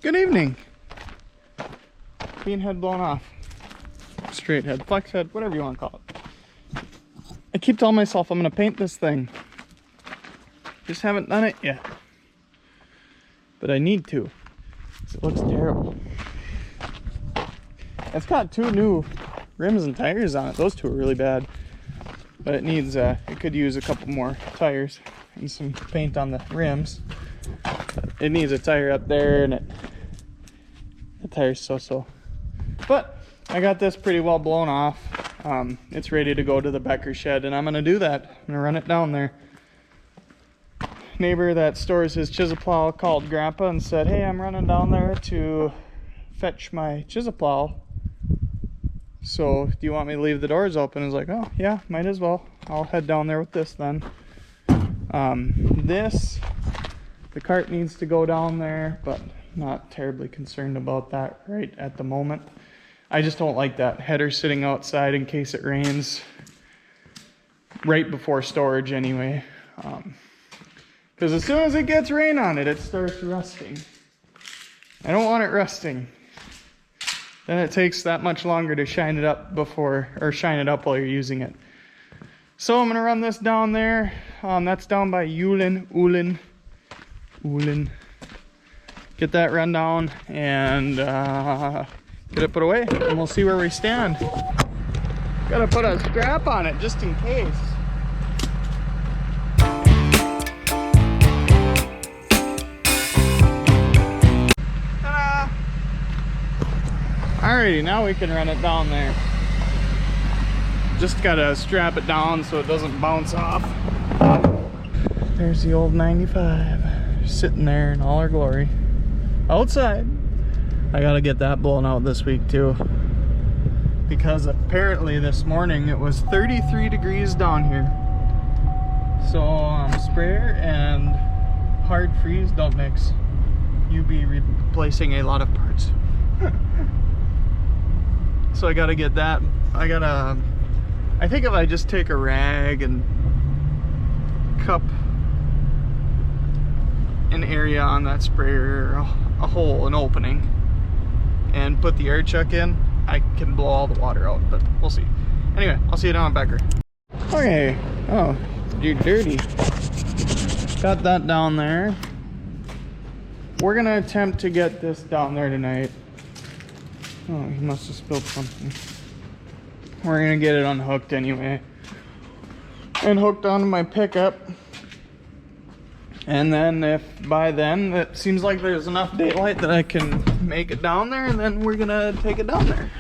Good evening. Bean head blown off. Straight head, flex head, whatever you want to call it. I keep telling myself I'm going to paint this thing. Just haven't done it yet. But I need to. It looks terrible. It's got 2 new rims and tires on it. Those 2 are really bad. But it needs, it could use a couple more tires and some paint on the rims. It needs a tire up there, and the tire's so-so. But I got this pretty well blown off. It's ready to go to the Becker shed, and I'm gonna do that. I'm gonna run it down there. Neighbor that stores his chisel plow called Grandpa and said, hey, I'm running down there to fetch my chisel plow. So do you want me to leave the doors open? He's like, oh yeah, might as well. I'll head down there with this then. The cart needs to go down there, but not terribly concerned about that right at the moment. I just don't like that header sitting outside in case it rains right before storage anyway. Because as soon as it gets rain on it, it starts rusting. I don't want it rusting. Then it takes that much longer to shine it up shine it up while you're using it. So I'm gonna run this down there. That's down by Ulin. Get that run down and get it put away, and we'll see where we stand. Gotta put a strap on it just in case. Ta-da! Alrighty, now we can run it down there. Just gotta strap it down so it doesn't bounce off. There's the old 95. Sitting there in all her glory outside. I gotta get that blown out this week too, because apparently this morning it was 33 degrees down here. So sprayer and hard freeze don't mix. You be replacing a lot of parts. So I gotta get that. I think if I just take a rag and cup an area on that sprayer, a hole, an opening, and put the air chuck in, I can blow all the water out, but we'll see. Anyway, I'll see you down at Becker. Okay, oh, you're dirty. Got that down there. We're gonna attempt to get this down there tonight. Oh, he must have spilled something. We're gonna get it unhooked anyway, and hooked onto my pickup. And then if by then it seems like there's enough daylight that I can make it down there, and then we're gonna take it down there.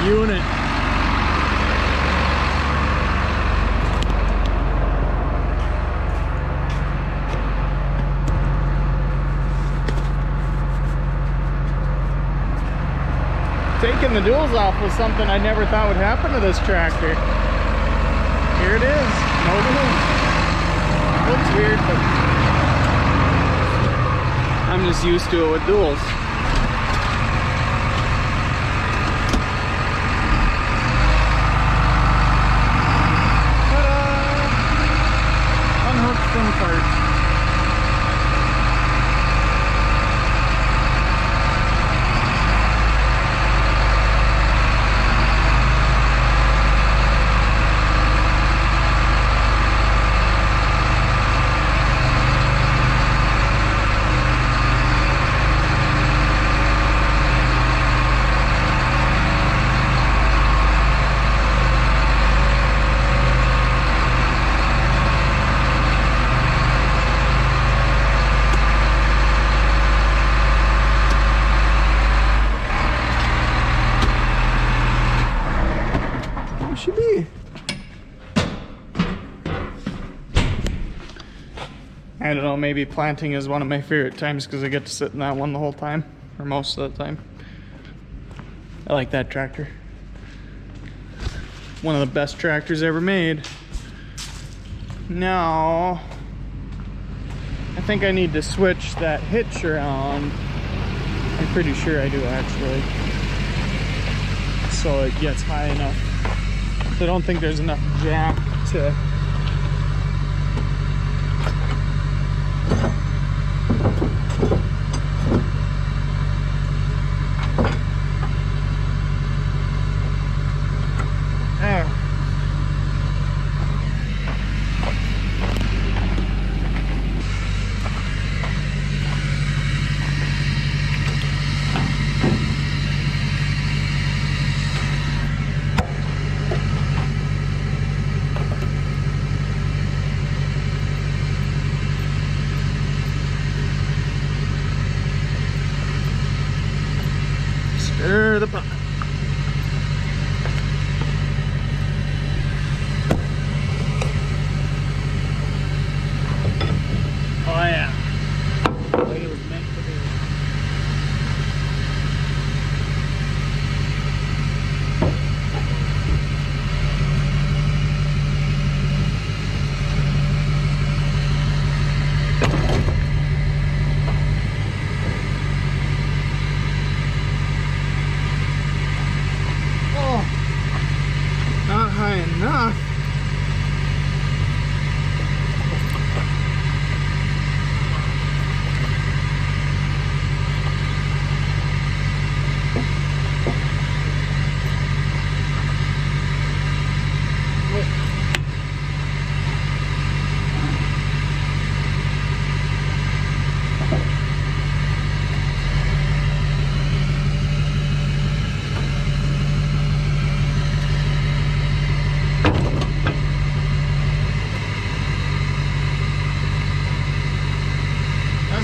Unit. Taking the duals off was something I never thought would happen to this tractor. Here it is, no duals. Looks weird, but I'm just used to it with duals. I don't know, maybe planting is one of my favorite times because I get to sit in that one the whole time, or most of the time. I like that tractor. One of the best tractors ever made. Now, I think I need to switch that hitch around. I'm pretty sure I do actually. So it gets high enough. So I don't think there's enough jack to there. Stir the pot. Oh yeah. Like it was meant to be. Not high enough.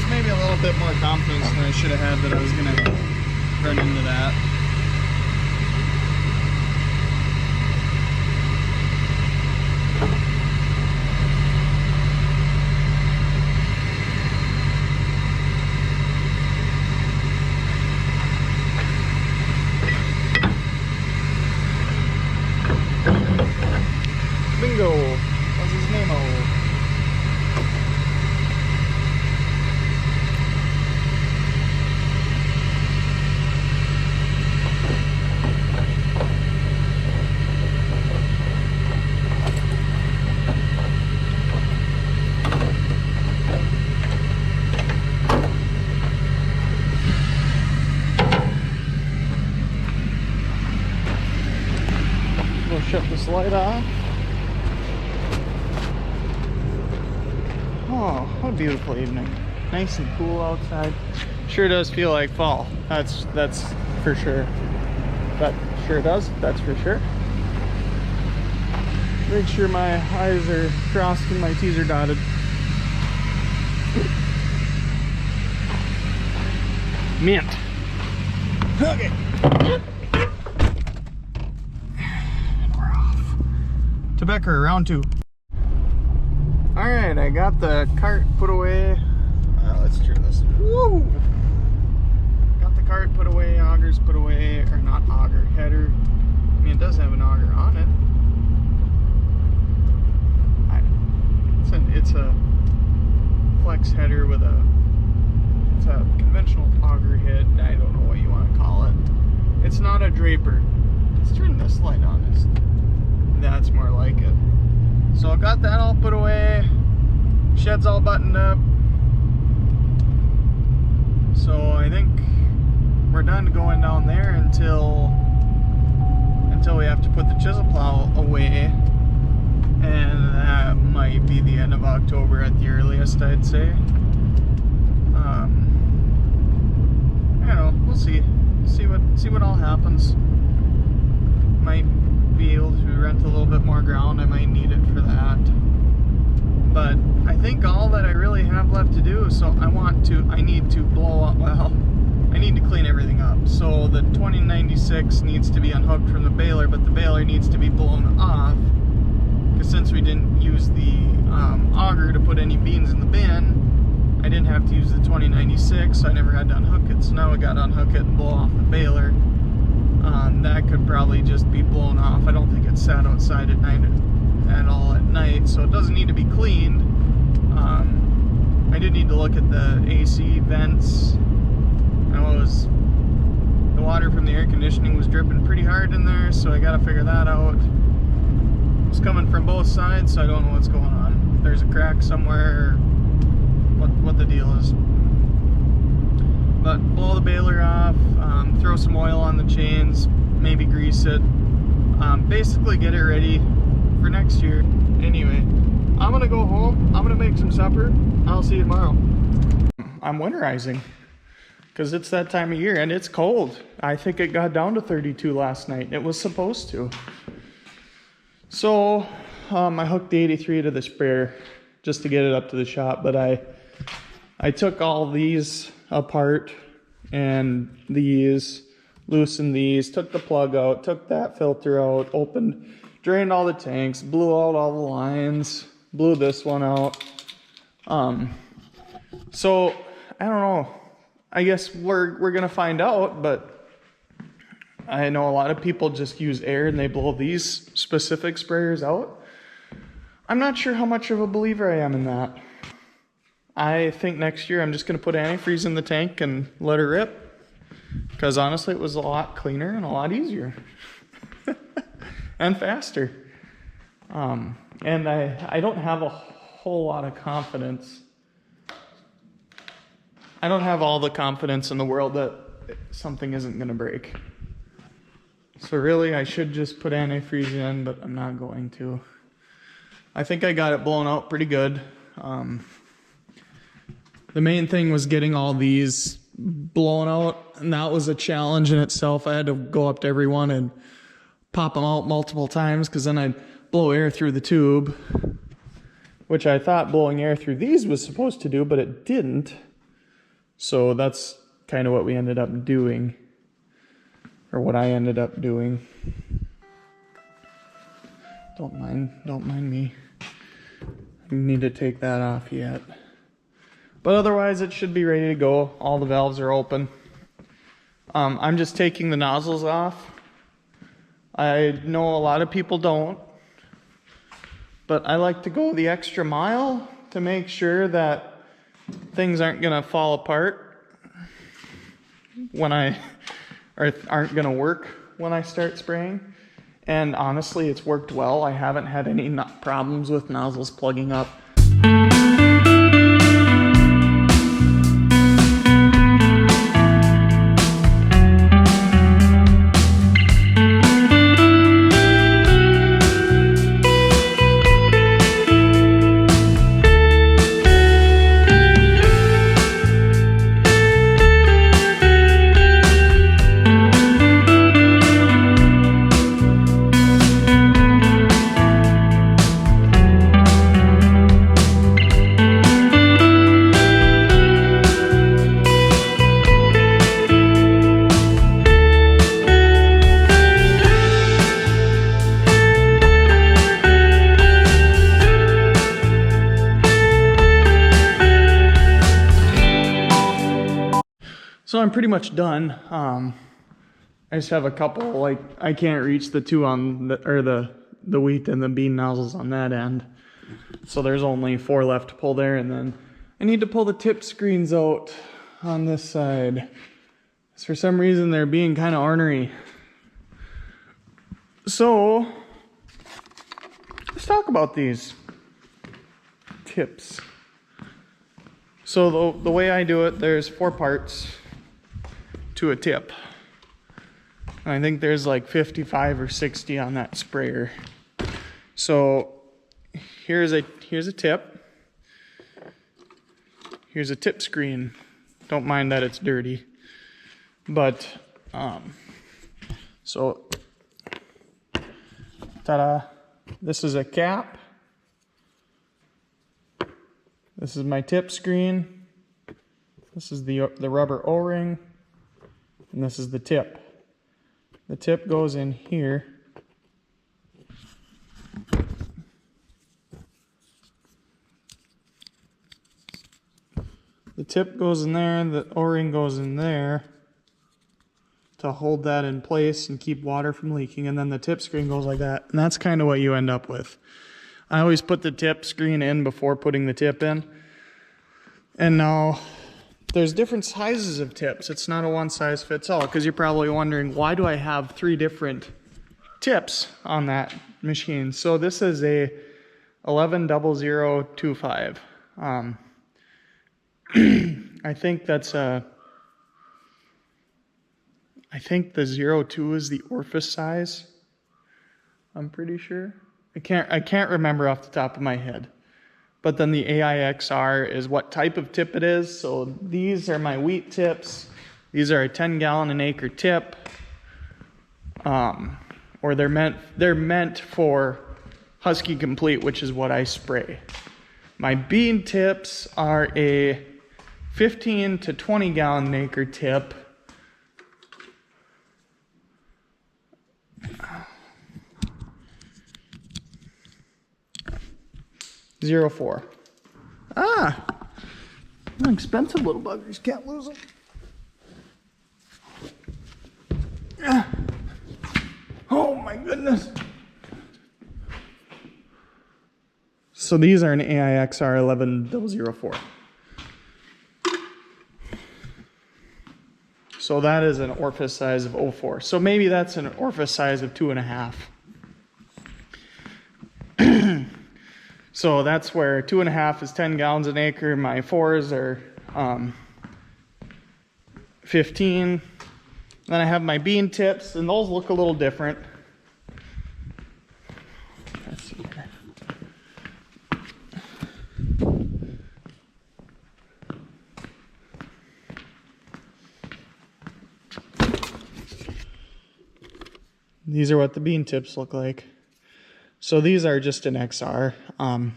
Maybe a little bit more confidence than I should have had that I was gonna run into that. Bingo! What's his name? We'll shut this light off. Oh, what a beautiful evening. Nice and cool outside. Sure does feel like fall. That's for sure. That sure does, that's for sure. Make sure my I's are crossed and my T's are dotted. Mint. Okay. And we're off. To Becker, round 2. Alright, I got the cart put away. Let's turn this. Woo! Got the cart put away, augers put away, or not auger, header. I mean, it does have an auger on it. It's a flex header with it's a conventional auger head. I don't know what you want to call it. It's not a draper. Let's turn this light on. That's more like it. So I got that all put away. Shed's all buttoned up. So I think we're done going down there until we have to put the chisel plow away. And that might be the end of October at the earliest, I'd say. I don't know, we'll see. See what all happens. Might be able to rent a little bit more ground. I might need it for that. But I think all that I really have left to do, so I need to blow up, well, I need to clean everything up. So the 2096 needs to be unhooked from the baler, but the baler needs to be blown off, because since we didn't use the auger to put any beans in the bin, I didn't have to use the 2096, so I never had to unhook it. So now I got to unhook it and blow off the baler. That could probably just be blown off. I don't think it's sat outside at night at all at night, so it doesn't need to be cleaned. I did need to look at the AC vents. I know the water from the air conditioning was dripping pretty hard in there, so I got to figure that out. It's coming from both sides, so I don't know what's going on. If there's a crack somewhere, what the deal is. But blow the baler off, throw some oil on the chains, maybe grease it. Basically get it ready for next year. Anyway, I'm gonna go home, I'm gonna make some supper, I'll see you tomorrow. I'm winterizing, because it's that time of year and it's cold. I think it got down to 32 last night. It was supposed to. So I hooked the 83 to the sprayer just to get it up to the shop, but I took all these apart and loosened these, took the plug out, took that filter out, drained all the tanks, blew out all the lines, blew this one out. So I don't know, I guess we're gonna find out, but I know a lot of people just use air and they blow these specific sprayers out. I'm not sure how much of a believer I am in that. I think next year I'm just going to put antifreeze in the tank and let her rip, because honestly it was a lot cleaner and a lot easier and faster. And I don't have a whole lot of confidence. I don't have all the confidence in the world that something isn't going to break. So really I should just put antifreeze in, but I'm not going to. I think I got it blown out pretty good. The main thing was getting all these blown out, and that was a challenge in itself. I had to go up to every one and pop them out multiple times, because then I'd blow air through the tube, which I thought blowing air through these was supposed to do, but it didn't. So that's kind of what we ended up doing, or what I ended up doing. Don't mind me. I need to take that off yet. But otherwise it should be ready to go. All the valves are open. I'm just taking the nozzles off. I know a lot of people don't, but I like to go the extra mile to make sure that things aren't gonna fall apart when or aren't gonna work when I start spraying. And honestly, it's worked well. I haven't had any problems with nozzles plugging up. So I'm pretty much done. I just have a couple, like, I can't reach the two on the wheat and the bean nozzles on that end. So there's only 4 left to pull there, and then I need to pull the tip screens out on this side. So for some reason they're being kind of ornery. So let's talk about these tips. So the way I do it, there's 4 parts to a tip. I think there's like 55 or 60 on that sprayer. So here's a tip. Here's a tip screen. Don't mind that it's dirty. But so ta-da. This is a cap. This is my tip screen. This is the rubber O-ring. And this is the tip. The tip goes in here. The tip goes in there, the O-ring goes in there to hold that in place and keep water from leaking, and then the tip screen goes like that, and that's kind of what you end up with. I always put the tip screen in before putting the tip in. And now there's different sizes of tips. It's not a one size fits all, because you're probably wondering, why do I have 3 different tips on that machine? So this is a 110025. I think that's I think the 02 is the orifice size. I'm pretty sure. I can't remember off the top of my head. But then the AIXR is what type of tip it is. So these are my wheat tips. These are a 10 gallon an acre tip. Or they're meant for Husky Complete, which is what I spray. My bean tips are a 15 to 20 gallon an acre tip. Zero 04. Ah, expensive little buggers. Can't lose them. Ah. Oh my goodness. So these are an AIXR 11004. So that is an orifice size of 04. So maybe that's an orifice size of 2.5. So that's where 2.5 is 10 gallons an acre. My 4s are 15. Then I have my bean tips, and those look a little different. Let's see here. These are what the bean tips look like. So these are just an XR. I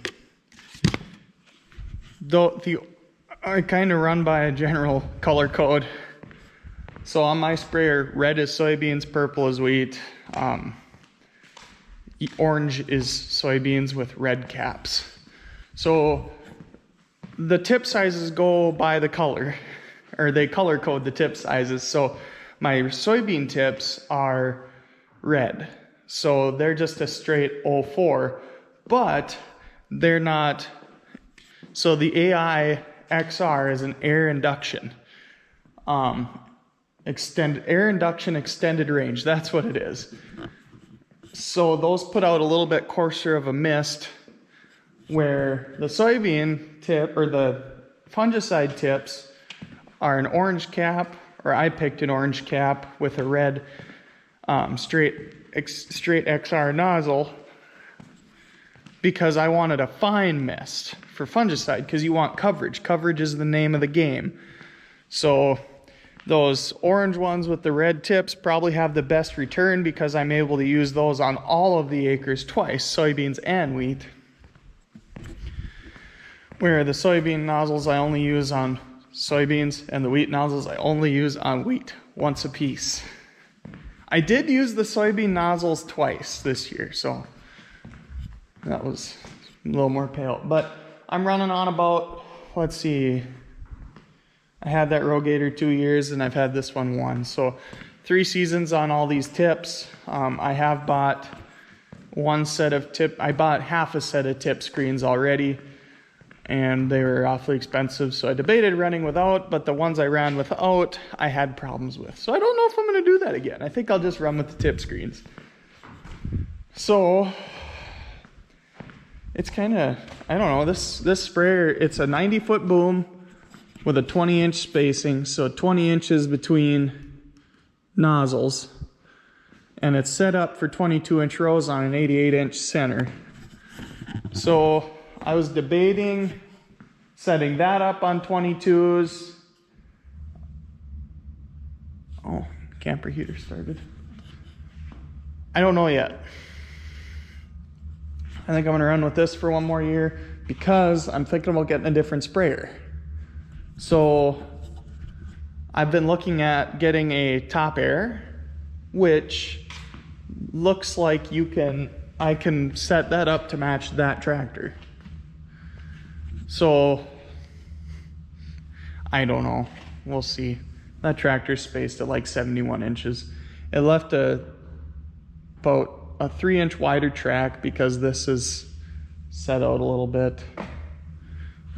kind of run by a general color code. So on my sprayer, red is soybeans, purple is wheat, orange is soybeans with red caps. So the tip sizes go by the color, or they color code the tip sizes. So my soybean tips are red. So they're just a straight 04, but they're not. So the AI XR is an air induction. Air induction extended range, that's what it is. So those put out a little bit coarser of a mist, where the soybean tip or the fungicide tips are an orange cap, or I picked an orange cap with a red straight XR nozzle, because I wanted a fine mist for fungicide, because you want coverage. Coverage is the name of the game. So those orange ones with the red tips probably have the best return, because I'm able to use those on all of the acres twice, soybeans and wheat. Where the soybean nozzles I only use on soybeans, and the wheat nozzles I only use on wheat, once a piece. I did use the soybean nozzles twice this year, so that was a little more pale. But I'm running on about, let's see, I had that Rogator 2 years, and I've had this one 1. So 3 seasons on all these tips. I have bought I bought half a set of tip screens already, and they were awfully expensive. So I debated running without, but the ones I ran without, I had problems with. So I don't know if I'm going to do that again. I think I'll just run with the tip screens. So it's kind of, I don't know, this sprayer, it's a 90-foot boom with a 20-inch spacing, so 20 inches between nozzles, and it's set up for 22-inch rows on an 88-inch center. So I was debating setting that up on 22s. Oh, camper heater started. I don't know yet. I think I'm gonna run with this for 1 more year, because I'm thinking about getting a different sprayer. So I've been looking at getting a top air, which looks like I can set that up to match that tractor. So I don't know. We'll see. That tractor's spaced at like 71 inches. It left about a 3-inch wider track because this is set out a little bit.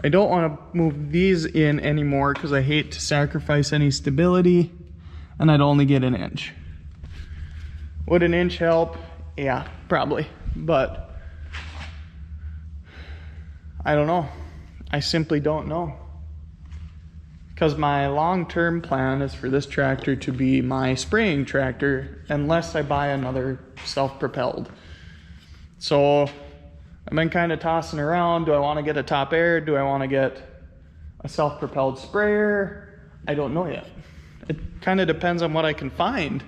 I don't want to move these in anymore because I hate to sacrifice any stability, and I'd only get 1 inch. Would 1 inch help? Yeah, probably, but I don't know. I simply don't know. Because my long-term plan is for this tractor to be my spraying tractor unless I buy another self-propelled. So I've been kind of tossing around. Do I want to get a top air? Do I want to get a self-propelled sprayer? I don't know yet. It kind of depends on what I can find.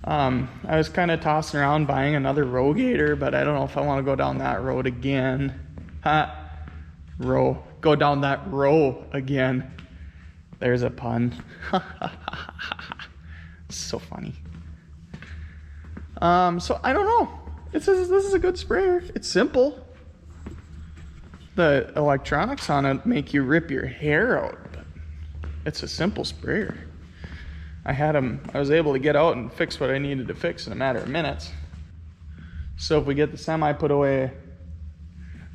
I was kind of tossing around buying another row gator, but I don't know if I want to go down that road again. Go down that row again. There's a pun. So funny. So I don't know. This is a good sprayer. It's simple. The electronics on it make you rip your hair out, but it's a simple sprayer. I was able to get out and fix what I needed to fix in a matter of minutes. So if we get the semi put away,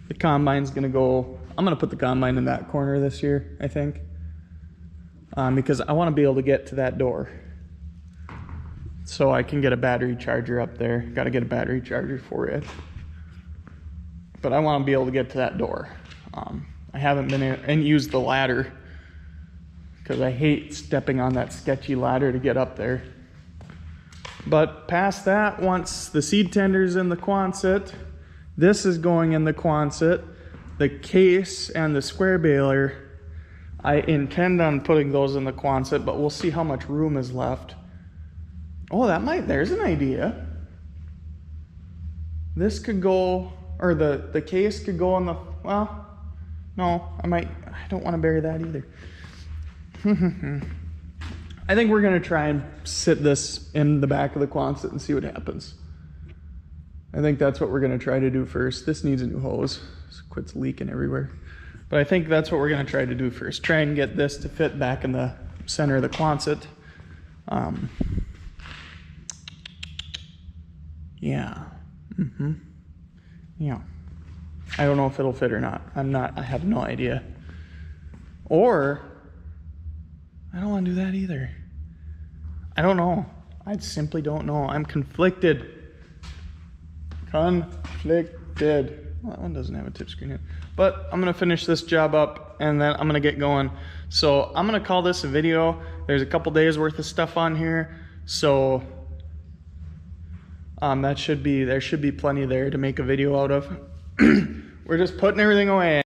the combine's gonna go, I'm gonna put the combine in that corner this year, I think. Because I want to be able to get to that door so I can get a battery charger up there. Got to get a battery charger for it, but I want to be able to get to that door. I haven't been in and used the ladder because I hate stepping on that sketchy ladder to get up there. But past that, once the seed tender's in the Quonset, this is going in the Quonset, the case and the square baler. I intend on putting those in the Quonset, but we'll see how much room is left. Oh, there's an idea. This could go, or the case could go in the, well, no, I don't want to bury that either. I think we're going to try and sit this in the back of the Quonset and see what happens. I think that's what we're going to try to do first. This needs a new hose, so it quits leaking everywhere. But I think that's what we're going to try to do first. Try and get this to fit back in the center of the Quonset. Yeah. Yeah. I don't know if it'll fit or not. I have no idea. Or, I don't want to do that either. I don't know. I simply don't know. I'm conflicted. Conflicted. Well, that one doesn't have a tip screen yet. But I'm gonna finish this job up and then I'm gonna get going. So I'm gonna call this a video. There's a couple days worth of stuff on here. So there should be plenty there to make a video out of. We're just putting everything away.